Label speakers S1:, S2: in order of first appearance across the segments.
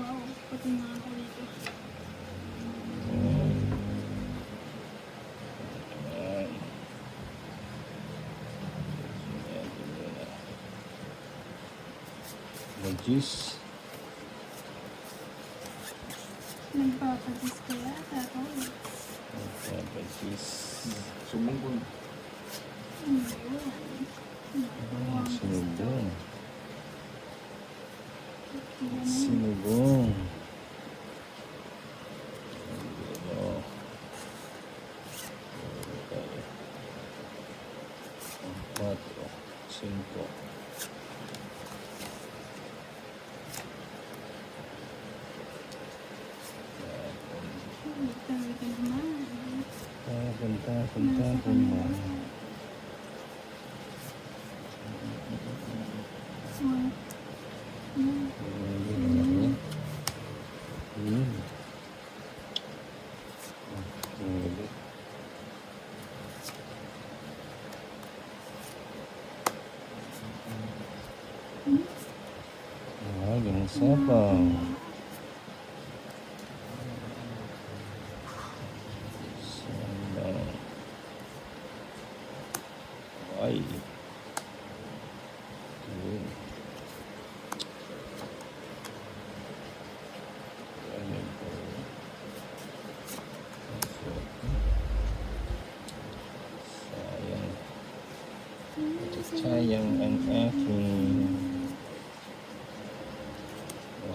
S1: Wow, pati nga ako dito.
S2: Magis.
S1: Nagpapadis kaya ako.
S2: Magis.
S3: Sumbong ko na.
S1: Ano yun?
S2: Sinubong.
S1: Yan.
S2: Sinubong. Cuatro, cinco.
S1: Tawi ka naman.
S2: Punta mo. Ganun sapang. Ay. Yun. Ayan po. Sayang. Sayang ang aking.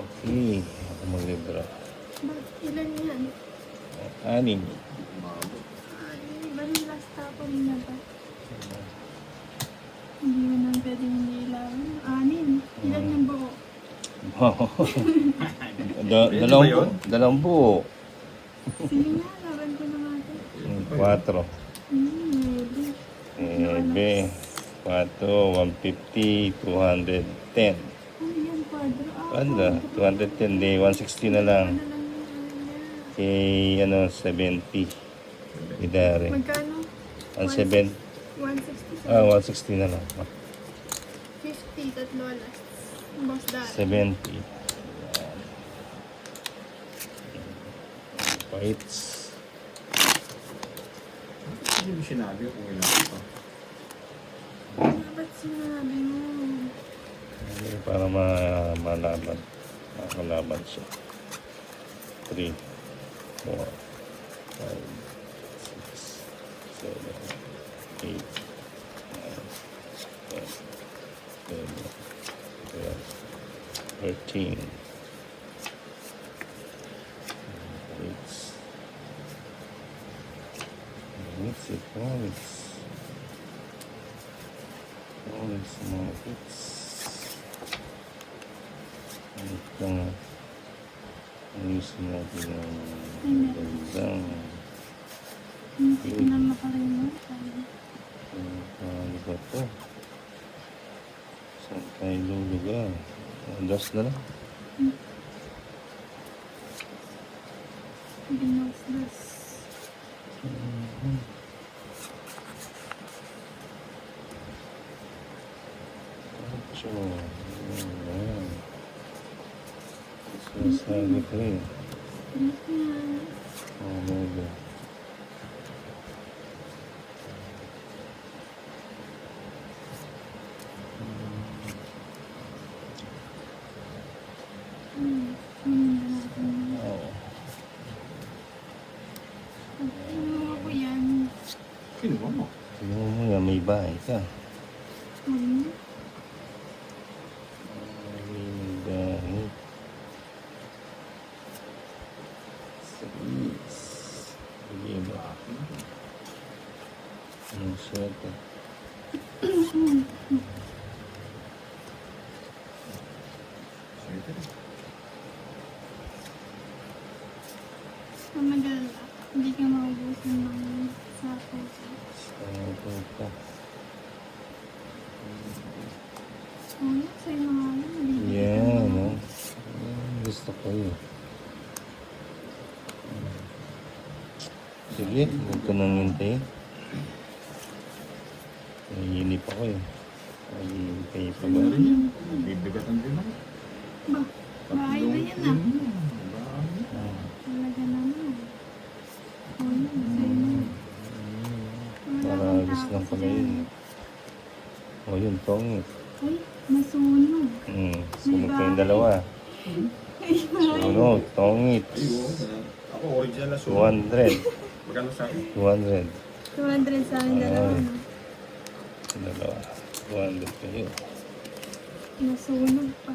S2: Okay. Ako maglibra.
S1: Ba't ilan yan?
S2: Anim.
S1: Ay, bali last tapon na ba? Hindi mo naman pwedeng hindi ilawin. Anin. Ilan yung buo?
S2: Wow. Dalawang buo.
S1: Sige nga, laban ko na nga ito.
S2: 4.
S1: Maybe.
S2: Ebe. 4, 150, 210.
S1: Ano yan, kwadro?
S2: Ano? 210, di 160 na lang.
S1: Ano lang yung ano niya?
S2: Kay, 70. Idari.
S1: Magkano?
S2: 170.
S1: 160.
S2: 160 na lang.
S1: 50, tatlo alas. Boss dad.
S2: 70. Ayan. Fights.
S3: Hindi mo sinabi kung ilan ito.
S1: Ano ba't sinabi mo?
S2: Para malaman. Makalaban siya. 3, 4, 5, 6, 7, 8, 9, 10, 11, 12, 13. What's it? Points, mga hits. Ito nga. Ayusin natin yung gandang.
S1: Hindi ko na makalimutan.
S2: Ano ba ito? Saan tayo lulugar? Das na lang.
S1: Binosdas.
S2: So, ayan. Sasabi ko eh. Ano ba? Oo.
S1: Ano ako yan?
S3: Kinuha mo.
S2: Tingnan mo yan, may bahay ka.
S1: Ano?
S2: May bahay. Sige ba? Anong swerte?
S3: Swerte.
S1: Ang maganda. Hindi ka maubusan ng sako.
S2: Sako pa.
S1: Ano? Sa'yo na nga lang. Hindi
S2: Yan, no? Gusto ko yun. Sige, huwag ko nang hintayin. Nahihilip ako eh. Nahihintay pa ba?
S3: Bibigat ang din ako.
S1: Ba? Bahay na yan ah.
S3: Bahay.
S1: Talaga naman. O yun, sa'yo na. Wala
S2: Para
S1: kang
S2: alis
S1: tao
S2: lang
S1: sa
S2: pala yun. O yun, tongit.
S1: Ay, masunog.
S2: Sunog kayong dalawa.
S1: Ay, bahay.
S2: Sunog, tongit.
S3: Ay, oo. Ako, original na sumo.
S2: 200.
S3: Magkano sa akin?
S2: 200.
S1: 200 sa amin dalawa.
S2: Ay.
S1: No?
S2: Dalawa. 200 kayo.
S1: Nasunog pa.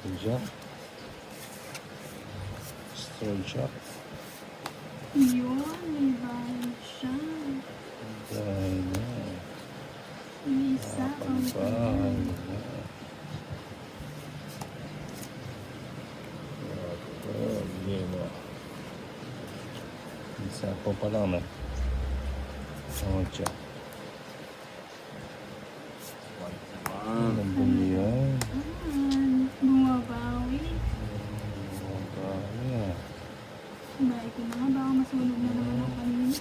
S2: Diyan. Stroll shop.
S1: Yun, may bahay siya.
S2: Dahil na.
S1: May isa pang
S2: Bahay na. Hindi mo. Isa po pa lang na. Oh, tiyo. Ano ba yan?
S1: Bumabawi.
S2: Bahay.
S1: Bahay ko na nga, baka masunog na naman ang kanina.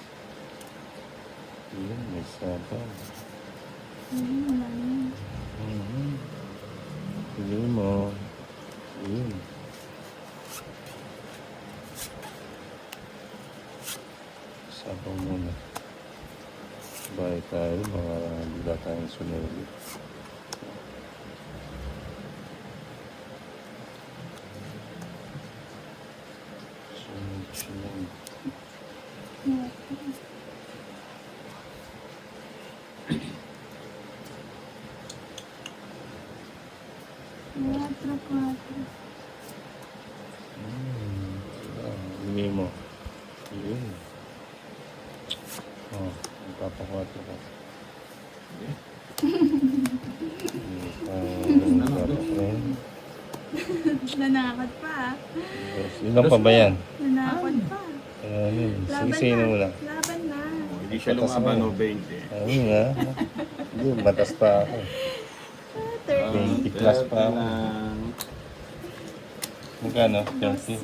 S2: Yun, may sabaw.
S1: Ayun, wala na yun.
S2: Pili mo. Yun. Sabaw muna. Bahay tayo, mga bila tayong sunod. Sunod.
S1: Okay. Quatro.
S2: Pili mo. Yun. Oh, magpapakwatro ka.
S1: Nanakot pa ah.
S2: Ilan pa ba yan?
S1: Nanakot pa.
S2: Sige na muna.
S1: Laban na.
S3: Hindi siya lumaban o 20.
S2: Ayun nga. Hindi, matas pa ako.
S1: 30.
S2: 20 plus pa ako. Magkano? 30?
S1: 2,000.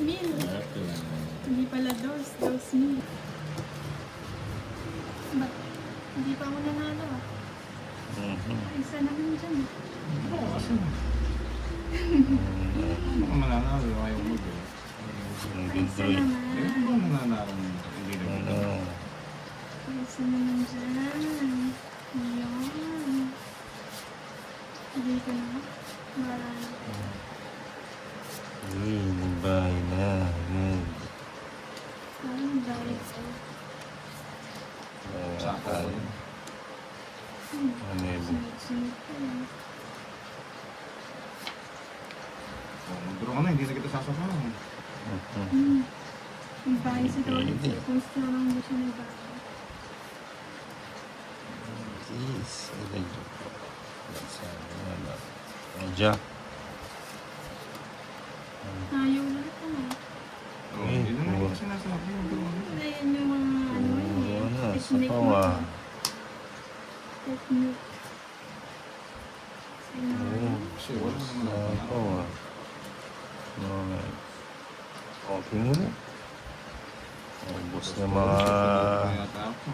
S1: Hindi pala 2,000. Ba't hindi pa ako nanalo ah? Isa naman dyan.
S3: Oo, kasi. Baka mananalo, ayaw mo din.
S1: Isa
S2: Hindi.
S1: naman.
S3: Eh, kung mananalo mo, hindi na
S2: Ano?
S1: Isa naman dyan. Yun. Hindi ko na. Marami.
S2: Ayun, bahay na. Ayun.
S1: Ay, dahil ko.
S3: Sako.
S2: Ano yun?
S1: Sunod-sunod ko eh.
S3: Magduro ka na, hindi na kita sasapahan.
S1: Yung bahay sa Lord,
S2: Hindi.
S1: kung saan lang mo siya nagbago.
S2: Jeez. Medya.
S1: Ayaw lahat na.
S3: Oo, hindi na nga kita sinasabi. Magduro ka na.
S1: Ayan yung mga ano eh.
S2: Wala, sa
S1: Technique
S2: pawa.
S1: mo. Technique. Sinabi.
S3: Kasi wala naman ako
S2: Sa
S3: na.
S2: pawa. Okay mo na. Ubus na mga...
S3: Yata ako.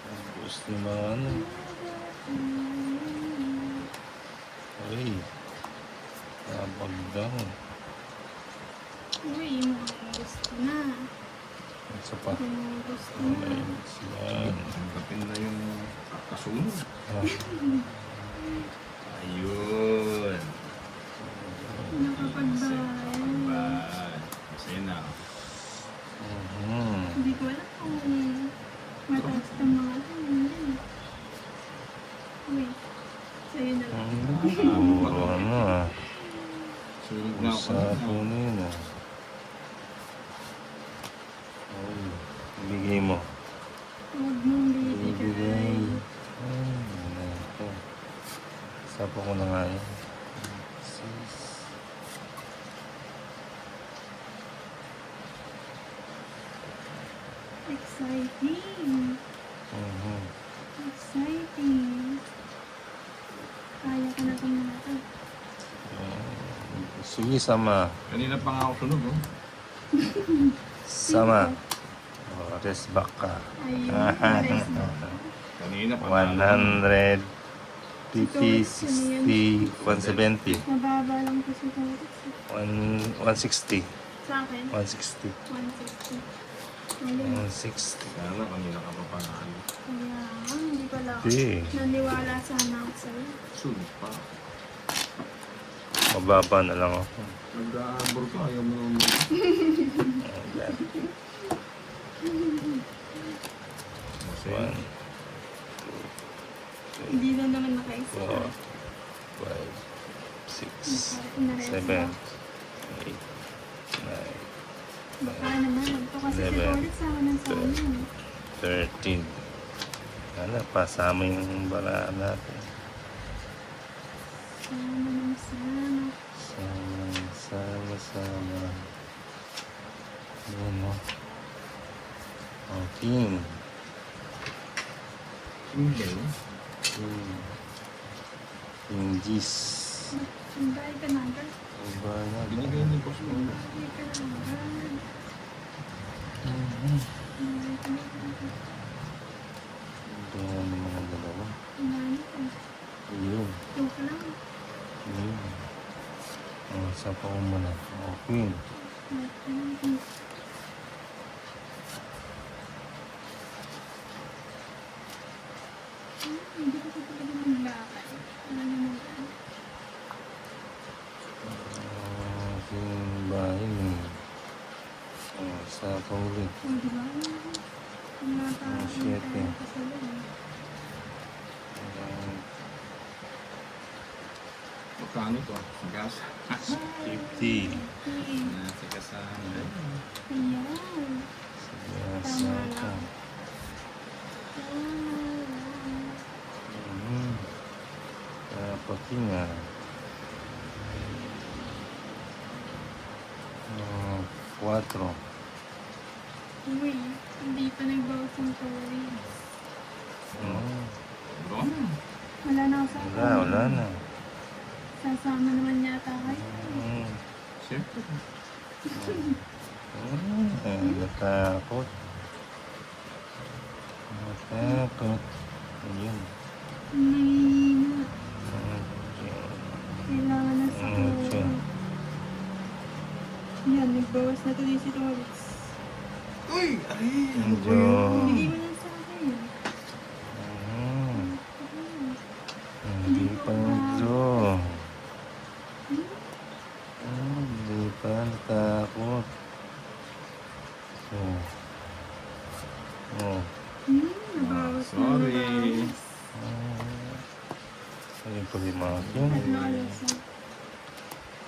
S2: Ubus na mga ano. Ay. Napagdang.
S1: Uy, mukhang gusto na.
S2: Isa pa.
S1: Mukhang gusto na.
S2: Mainit yan.
S3: Tanggapin na yung kasunod.
S2: Ah,
S3: Ayun.
S1: Nakapagbahay.
S3: Bye. Masaya na.
S1: Hindi ko alam kung mataas ng mga ano. Uy, sa'yo na lang.
S2: Puro ano ah.
S3: Sunod na ako.
S2: Usapo na yun ah. Ay, ibigay mo.
S1: Huwag mong
S2: Ibigay.
S1: bibigay.
S2: Ay, ano ito. Sapo ko na nga yun. Sis.
S1: Exciting.
S2: Mhm.
S1: Exciting. Kaya ko na itong mga ito.
S2: Sige, sama.
S3: Kanina pa nga ako sunog, oh.
S2: Sama. Oh, rest back ka.
S1: Ayun, nice na.
S3: Kanina pa.
S2: 150, 60, 170.
S1: Mababa lang po si Torres.
S2: 160.
S1: Sa akin,
S2: 160.
S1: 160. Ayun.
S2: 160.
S3: Sana kanina ka pa panalo.
S1: Kaya, hindi pala ako.
S2: Hindi.
S1: Naniwala sana ako sa'yo.
S3: Sunod pa.
S2: Mababa na lang ako.
S3: Nag-aambor ka, ayaw mo naman.
S2: Ayan.
S3: Kasi,
S2: 1,
S1: Hindi na naman nakaisa.
S2: 4, 5, 6, 7, 8, 9,
S1: Baka naman, ito kasi si
S2: 11,
S1: Torres sa akin ng sana.
S2: 13. Sana, pasama yung baraan natin.
S1: Sana naman sana.
S2: Sama. Ayan o. Oh, king.
S3: hindi.
S2: King G's.
S1: Hintay ka na agad.
S2: Ang bayan.
S3: Binigay ni boss mo.
S1: Hintay ka na agad.
S2: Mhm.
S1: Hintay ka na agad.
S2: Ayan yung mga dalawa.
S1: Hintay ka.
S2: Ayun.
S1: Joke lang.
S2: Ayun. Oh, sapa ko muna. Oh, queen.
S1: Hindi ko talaga maglakad. Ano naman yan?
S2: Oh, king bayan eh. Oh, sapa ulit.
S1: O, di ba? Ang
S2: Oh, shit, eh.
S1: kasala.
S3: Magkano to? Sa gas?
S2: 50.
S3: Sa gasahan.
S1: Ayan.
S2: Sige, sapa. Sapa king ah. Oh, 4.
S1: Uy, hindi pa nagbawas ng toys.
S2: Oh,
S3: Bro na.
S1: Wala na ako sa
S2: wala na.
S1: Sasama naman yata kayo.
S2: Mm.
S3: Siyempre.
S2: Natakot. Natakot. Ayun.
S1: Nangihina. Kailangan na sa
S2: Okay.
S1: Yan, nagbawas na tuloy si Torres.
S3: Uy! Ay!
S2: Medyo...
S1: Bigay mo lang sa akin.
S2: Hindi pa medyo. Hindi pa natakot. Oh. Oh.
S1: Nabawas na
S3: Sorry.
S1: nabawas.
S2: Ayun pa rin mga
S1: At
S2: yun.
S1: nalas na.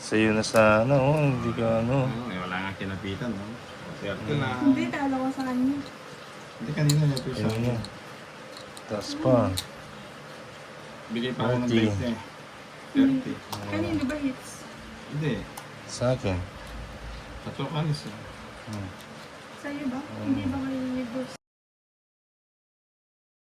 S2: Sa'yo na sana, oh. Hindi ka ano.
S3: Wala nga kinapitan, no? Swerte na.
S1: Hindi, talo ko sa kanya.
S3: Hindi kanina niya ito sa
S2: Ayun nga. Taas pa.
S3: Bigay pa ako ng
S2: 30.
S3: 20. 30.
S1: Kanino ba hits?
S3: Hindi.
S2: Sa akin.
S3: Tatlo kanis eh.
S2: Hmm.
S1: Sa'yo ba? Hindi ba kayo ni boss?